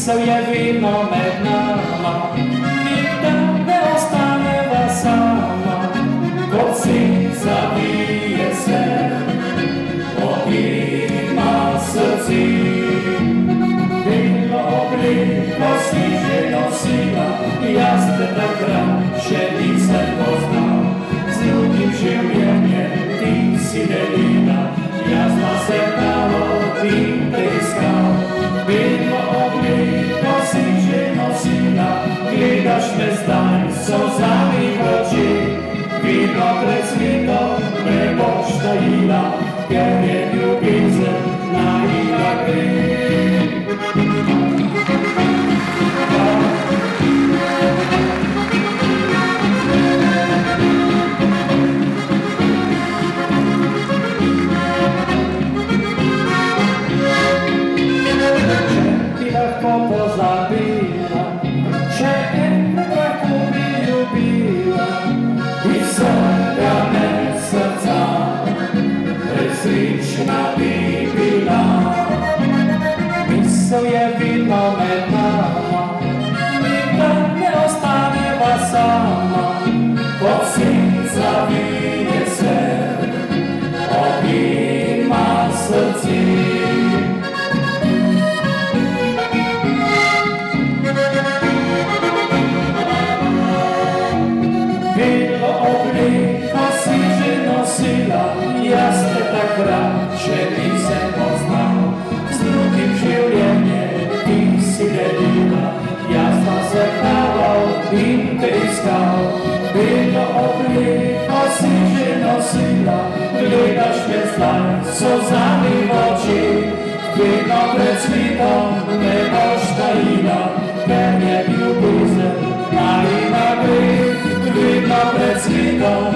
Misel je vedno med nama, nikdar ne ostaneva sama, kot si zavije se, obima srci. Bilo obliko si že nosila, jaz te takrat še nisem poznal, z drugim življenjem ti si delila, jaz pa se pravo in te iskal. Bilo obliko si že nosila, gledaš me zdaj s solzami v oči, vidno pred svitom me boš tajila, ker je ljubezen najina kri. Pozabila, če enkrat lahko bi ljubila, iz vsega me srca resnična bi bila. Misel je vidno med nama, nikdar ne ostaneva sama, kot senca vije se, obima srci. Obliko si že nosila, jaz te takrat še nisem poznal, z drugim življenjem ti si delila, jaz pa se praval in te iskal. Bilo obliko si že nosila, gledaš me zdaj s solzami v oči, vedno pred svitom me boš tajila, ker je ljubezen najina gre. Vedno pred svitom